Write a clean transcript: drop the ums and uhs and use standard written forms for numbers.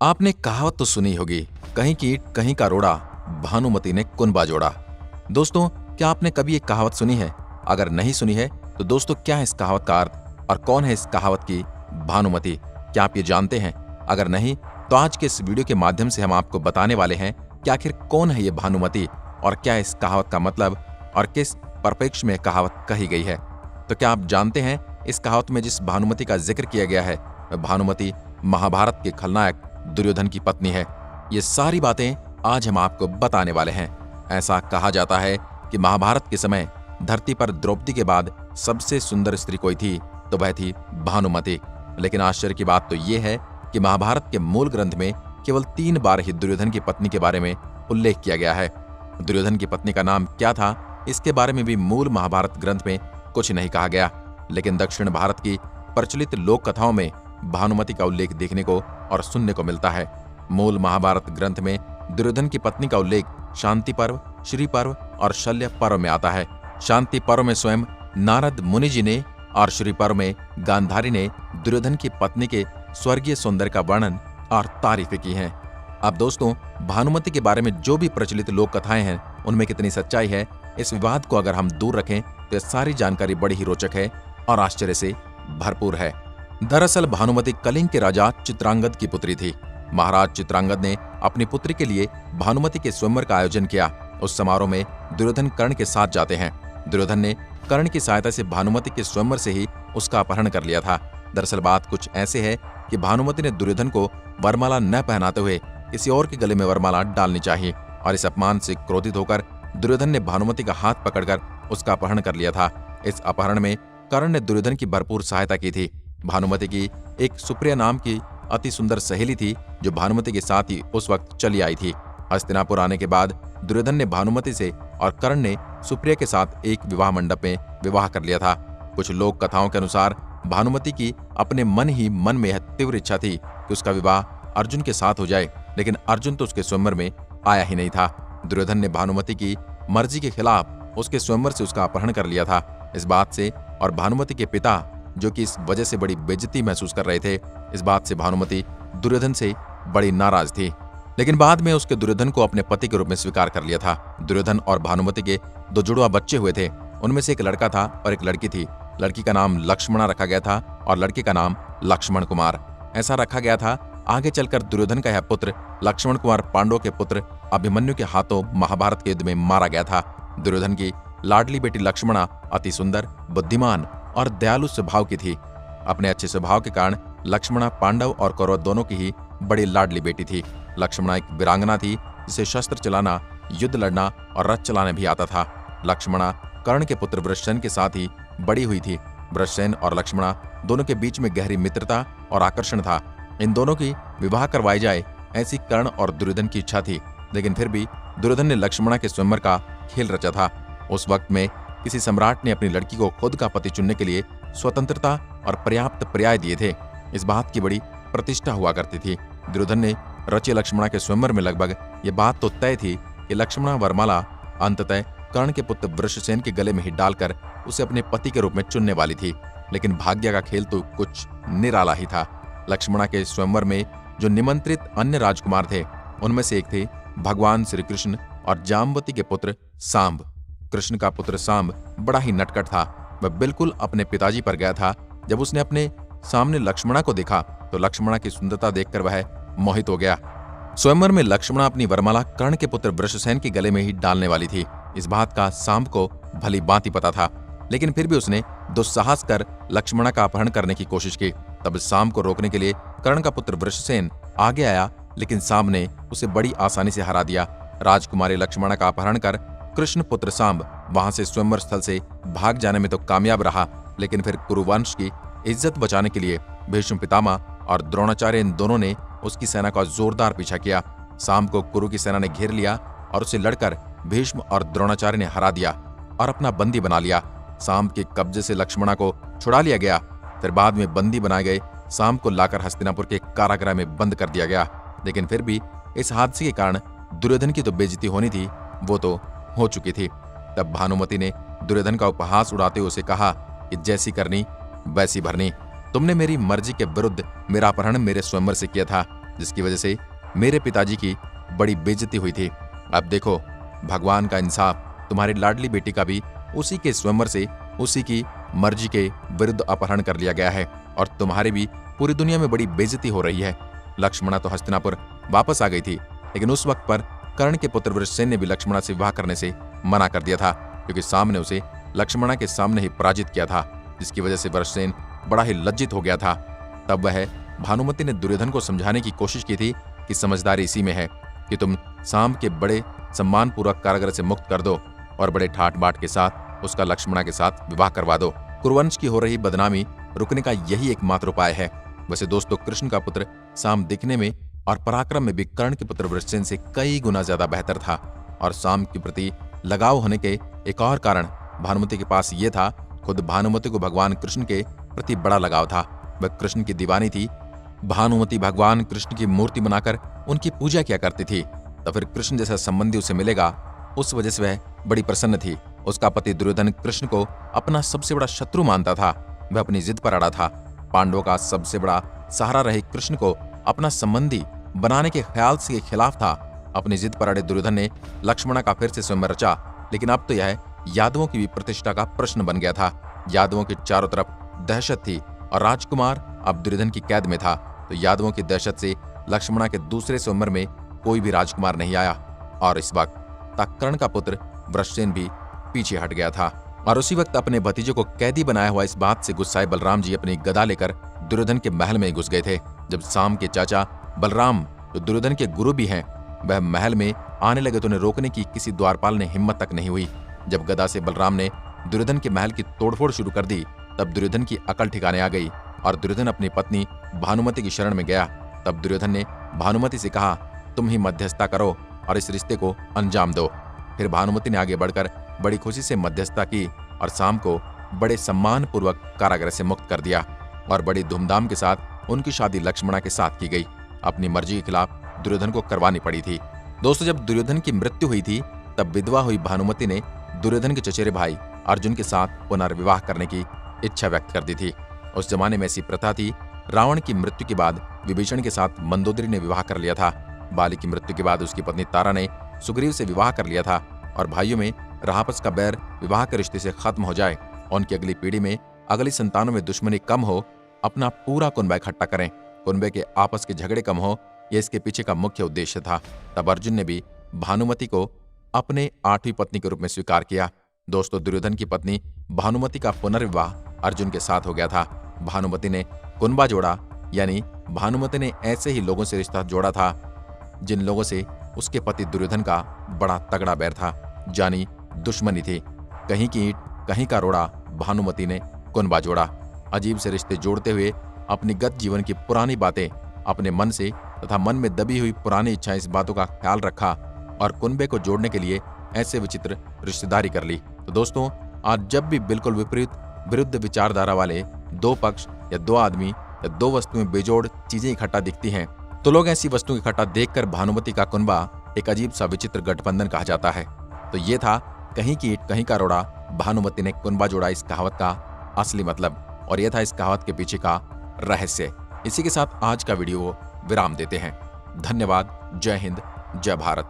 आपने कहावत तो सुनी होगी, कहीं कीट कहीं का रोड़ा, भानुमति ने कुनबा जोड़ा। दोस्तों, क्या आपने कभी एक कहावत सुनी है? अगर नहीं सुनी है तो दोस्तों, क्या है इस कहावत का अर्थ और कौन है इस कहावत की भानुमति? क्या आप ये जानते हैं? अगर नहीं तो आज के इस वीडियो के माध्यम से हम आपको बताने वाले हैं कि आखिर कौन है ये भानुमति और क्या इस कहावत का मतलब और किस परिप्रेक्ष्य में कहावत कही गई है। तो क्या आप जानते हैं इस कहावत में जिस भानुमति का जिक्र किया गया है वह भानुमति महाभारत के खलनायक दुर्योधन की पत्नी है। ये सारी बातें आज हम आपको बताने वाले हैं। ऐसा कहा जाता है कि महाभारत के समय धरती पर द्रौपदी के बाद सबसे सुंदर स्त्री कोई थी तो वह थी भानुमति। लेकिन आश्चर्य की बात तो ये है कि महाभारत के मूल ग्रंथ में केवल 3 बार ही दुर्योधन की पत्नी के बारे में उल्लेख किया गया है। दुर्योधन की पत्नी का नाम क्या था, इसके बारे में भी मूल महाभारत ग्रंथ में कुछ नहीं कहा गया। लेकिन दक्षिण भारत की प्रचलित लोक कथाओं में भानुमति का उल्लेख देखने को और सुनने को मिलता है। मूल महाभारत ग्रंथ में दुर्योधन की पत्नी का उल्लेख शांति पर्व, श्री पर्व और शल्य पर्व में आता है। शांति पर्व में स्वयं नारद मुनि जी ने और श्री पर्व में गांधारी ने दुर्योधन की पत्नी के स्वर्गीय सौंदर्य का वर्णन और तारीफें की हैं। अब दोस्तों, भानुमति के बारे में जो भी प्रचलित लोक कथाएं हैं उनमें कितनी सच्चाई है, इस विवाद को अगर हम दूर रखें तो यह सारी जानकारी बड़ी ही रोचक है और आश्चर्य से भरपूर है। दरअसल भानुमति कलिंग के राजा चित्रांगद की पुत्री थी। महाराज चित्रांगद ने अपनी पुत्री के लिए भानुमति के स्वयंवर का आयोजन किया। उस समारोह में दुर्योधन कर्ण के साथ जाते हैं। दुर्योधन ने कर्ण की सहायता से भानुमति के स्वयंवर से ही उसका अपहरण कर लिया था। दरअसल बात कुछ ऐसे है कि भानुमति ने दुर्योधन को वरमाला न पहनाते हुए किसी और के गले में वरमाला डालनी चाहिए और इस अपमान से क्रोधित होकर दुर्योधन ने भानुमति का हाथ पकड़कर उसका अपहरण कर लिया था। इस अपहरण में कर्ण ने दुर्योधन की भरपूर सहायता की थी। भानुमति की एक सुप्रिया नाम की अति सुंदर सहेली थी जो भानुमति के साथ ही उस वक्त चली आई थी। हस्तिनापुर आने के बाद दुर्योधन ने भानुमति से और कर्ण ने सुप्रिया के साथ एक विवाह मंडप में विवाह कर लिया था। कुछ लोक कथाओं के अनुसार भानुमति की अपने मन ही मन में यह तीव्र इच्छा थी कि उसका विवाह अर्जुन के साथ हो जाए, लेकिन अर्जुन तो उसके स्वयंवर में आया ही नहीं था। दुर्योधन ने भानुमति की मर्जी के खिलाफ उसके स्वयंवर से उसका अपहरण कर लिया था। इस बात से और भानुमति के पिता, जो कि इस वजह से बड़ी बेइज्जती महसूस कर रहे थे, इस बात से भानुमति दुर्योधन से बड़ी नाराज थी। लेकिन बाद में उसके दुर्योधन को अपने पति के रूप में स्वीकार कर लिया था। दुर्योधन और भानुमति के 2 जुड़वा बच्चे हुए थे। उनमें से एक लड़का था और एक लड़की थी। लड़की का नाम लक्ष्मणा रखा गया था और लड़के का नाम लक्ष्मण कुमार। ऐसा रखा गया था आगे चलकर दुर्योधन का यह पुत्र लक्ष्मण कुमार पांडव के पुत्र अभिमन्यु के हाथों महाभारत के युद्ध में मारा गया था। दुर्योधन की लाडली बेटी लक्ष्मणा अति सुंदर, बुद्धिमान और दयालु स्वभाव की थी। अपने अच्छे स्वभाव के कारण लक्ष्मणा पांडव और कौरव दोनों की ही बड़ी लाडली बेटी थी। लक्ष्मणा एक वीरांगना थी जिसे शस्त्र चलाना, युद्ध लड़ना और रथ चलाने भी आता था। लक्ष्मणा कर्ण के पुत्र वृषसेन के साथ ही बड़ी हुई थी। वृषसेन और लक्ष्मणा दोनों के बीच में गहरी मित्रता और आकर्षण था। इन दोनों की विवाह करवाई जाए ऐसी कर्ण और दुर्योधन की इच्छा थी, लेकिन फिर भी दुर्योधन ने लक्ष्मणा के स्वयंवर का खेल रचा था। उस वक्त में किसी सम्राट ने अपनी लड़की को खुद का पति चुनने के लिए स्वतंत्रता और पर्याप्त पर्याय दिए थे। इस बात की बड़ी प्रतिष्ठा हुआ करती थी। दुर्योधन ने रचे लक्ष्मणा के स्वयंवर में लगभग ये बात तो तय थी कि लक्ष्मणा वरमाला अंततः कर्ण के पुत्र वृषसेन के गले में ही डालकर उसे अपने पति के रूप में चुनने वाली थी। लेकिन भाग्य का खेल तो कुछ निराला ही था। लक्ष्मणा के स्वयंवर में जो निमंत्रित अन्य राजकुमार थे उनमें से एक थे भगवान श्री कृष्ण और जाम्बवती के पुत्र सांब। कृष्ण का पुत्र सांब बड़ा ही नटखट था। वह बिल्कुल अपने पिताजी पर गया था। जब उसने अपने सामने लक्ष्मणा को देखा तो लक्ष्मणा की सुंदरता देखकर वह मोहित हो गया। स्वयंवर में लक्ष्मणा अपनी वरमाला कर्ण के पुत्र वृषसेन के गले में ही डालने वाली थी। इस बात का सांब को भली भांति पता था, लेकिन फिर भी उसने दुस्साहस कर लक्ष्मणा का अपहरण करने की कोशिश की। तब सांब को रोकने के लिए कर्ण का पुत्र वृषसेन आगे आया, लेकिन सांब ने उसे बड़ी आसानी से हरा दिया। राजकुमारी लक्ष्मणा का अपहरण कर कृष्ण पुत्र सांब वहां से स्वयंवर स्थल से भाग जाने में तो कामयाब रहा, लेकिन फिर कुरुवंश की इज्जत बचाने के लिए भीष्म पितामह और द्रोणाचार्य इन दोनों ने उसकी सेना का जोरदार पीछा किया। सांब को कुरु की सेना ने घेर लिया और उसे लड़कर भीष्म और द्रोणाचार्य ने हरा दिया और अपना बंदी बना लिया। सांब के कब्जे से लक्ष्मणा को छुड़ा लिया गया। फिर बाद में बंदी बनाए गए सांब को लाकर हस्तिनापुर के कारागृह में बंद कर दिया गया। लेकिन फिर भी इस हादसे के कारण दुर्योधन की तो बेइज्जती होनी थी, वो तो हो चुकी थी। तब भानुमति ने दुर्योधन का उपहास उड़ाते हुए उसे कहा कि जैसी करनी वैसी भरनी। तुमने मेरी मर्जी के विरुद्ध मेरा अपहरण मेरे स्वयंवर से किया था, जिसकी वजह से मेरे पिताजी की बड़ी बेइज्जती हुई थी। अब देखो, भगवान का इंसाफ, तुम्हारी लाडली बेटी का भी उसी के स्वयंवर से उसी की मर्जी के विरुद्ध अपहरण कर लिया गया है और तुम्हारी भी पूरी दुनिया में बड़ी बेइज्जती हो रही है। लक्ष्मणा तो हस्तिनापुर वापस आ गई थी, लेकिन उस वक्त पर कर्ण के पुत्र वृषसेन ने भी लक्ष्मणा से विवाह करने से मना कर दिया था, क्योंकि साम ने उसे लक्ष्मणा के सामने ही पराजित किया था, जिसकी वजह से वृषसेन बड़ा ही लज्जित हो गया था। तब वह भानुमति ने दुर्योधन को समझाने की कोशिश की थी कि समझदारी इसी में है कि तुम साम के बड़े सम्मानपूर्वक कारागार से मुक्त कर दो और बड़े ठाट बाट के साथ उसका लक्ष्मणा के साथ विवाह करवा दो। कुरुवंश की हो रही बदनामी रुकने का यही एकमात्र उपाय है। वैसे दोस्तों, कृष्ण का पुत्र साम दिखने में और पराक्रम में भी कर्ण के पुत्र वृषसेन से कई गुना ज्यादा बेहतर था, और साम के प्रति लगाव होने के एक और कारण भानुमति के पास ये था, खुद भानुमति को भगवान कृष्ण के प्रति बड़ा लगाव था। वह कृष्ण की दीवानी थी। भानुमति भगवान कृष्ण की मूर्ति बनाकर उनकी पूजा किया करती थी, तो फिर कृष्ण जैसा संबंधी उसे मिलेगा, उस वजह से वह बड़ी प्रसन्न थी। उसका पति दुर्योधन कृष्ण को अपना सबसे बड़ा शत्रु मानता था। वह अपनी जिद पर अड़ा था। पांडवों का सबसे बड़ा सहारा रहे कृष्ण को अपना संबंधी बनाने के ख्याल से खिलाफ था। अपनी जिद पर अड़े दुर्योधन ने लक्ष्मणा का फिर से स्वयंवर रचा, लेकिन अब तो यह यादवों की भी प्रतिष्ठा का प्रश्न बन गया था। यादवों के चारों तरफ दहशत थी और राजकुमार अब दुर्योधन की कैद में था, तो यादवों की दहशत से लक्ष्मणा के दूसरे स्वयंवर में कोई भी राजकुमार नहीं आया, और इस वक्त तक कर्ण का पुत्र वृषसेन भी पीछे हट गया था। और उसी वक्त अपने भतीजे को कैदी बनाया हुआ इस बात से गुस्साए बलराम जी अपनी गदा लेकर दुर्योधन के महल में घुस गए थे। जब साम के चाचा बलराम, जो दुर्योधन के गुरु भी हैं, वह महल में आने लगे तो उन्हें रोकने की किसी द्वारपाल ने हिम्मत तक नहीं हुई। जब गदा से बलराम ने दुर्योधन के महल की तोड़फोड़ शुरू कर दी, तब दुर्योधन की अकल ठिकाने आ गई और दुर्योधन अपनी पत्नी भानुमति की शरण में गया। तब दुर्योधन ने भानुमति से कहा, तुम ही मध्यस्थता करो और इस रिश्ते को अंजाम दो। फिर भानुमति ने आगे बढ़कर बड़ी खुशी से मध्यस्थता की और साम को बड़े सम्मान पूर्वक कारागार से मुक्त कर दिया और बड़ी धूमधाम के साथ उनकी शादी लक्ष्मणा के साथ की गई। अपनी मर्जी के खिलाफ दुर्योधन को करवानी पड़ी थी। दोस्तों, जब दुर्योधन की मृत्यु हुई थी, तब विधवा हुई भानुमति ने दुर्योधन के चचेरे भाई अर्जुन के साथ पुनर्विवाह करने की इच्छा व्यक्त कर दी थी। उस जमाने में ऐसी प्रथा थी। रावण की मृत्यु के बाद विभीषण के साथ मंदोदरी ने विवाह कर लिया था। बाली की मृत्यु के बाद उसकी पत्नी तारा ने सुग्रीव से विवाह कर लिया था, और भाइयों में रहा आपस का बैर विवाह के रिश्ते से खत्म हो जाए, उनकी अगली पीढ़ी में, अगली संतानों में दुश्मनी कम हो, अपना पूरा कुनबा इकट्ठा करें, कुनबे के आपस के झगड़े कम हो, यह इसके पीछे का मुख्य उद्देश्य था। तब अर्जुन ने भी भानुमति को अपने 8वीं पत्नी के रूप में स्वीकार किया। दोस्तों, दुर्योधन की पत्नी भानुमति का पुनर्विवाह अर्जुन के साथ हो गया था। भानुमति ने कुनबा जोड़ा, यानी भानुमति ने ऐसे ही लोगों से रिश्ता जोड़ा था जिन लोगों से उसके पति दुर्योधन का बड़ा तगड़ा बैर था, जानी दुश्मनी थी। कहीं की ईंट कहीं का रोड़ा, भानुमति ने कुनबा जोड़ा। अजीब से रिश्ते जोड़ते हुए अपनी गत जीवन की पुरानी बातें अपने मन से तथा मन में दबी हुई पुरानी इच्छाएं, इस बातों का ख्याल रखा और कुनबे को जोड़ने के लिए ऐसे विचित्र रिश्तेदारी कर ली। तो दोस्तों, आज जब भी बिल्कुल विपरीत विरुद्ध विचारधारा वाले दो पक्ष या दो आदमी या दो वस्तुएं बेजोड़ चीजें इकट्ठा दिखती हैं, तो लोग ऐसी वस्तुएं इकट्ठा देखकर भानुमति का कुनबा एक अजीब सा विचित्र गठबंधन कहा जाता है। तो ये था कहीं की ईंट कहीं का रोड़ा, भानुमति ने कुनबा जोड़ा, इस कहावत का असली मतलब, और यह था इस कहावत के पीछे का रहस्य। इसी के साथ आज का वीडियो विराम देते हैं। धन्यवाद। जय हिंद, जय भारत।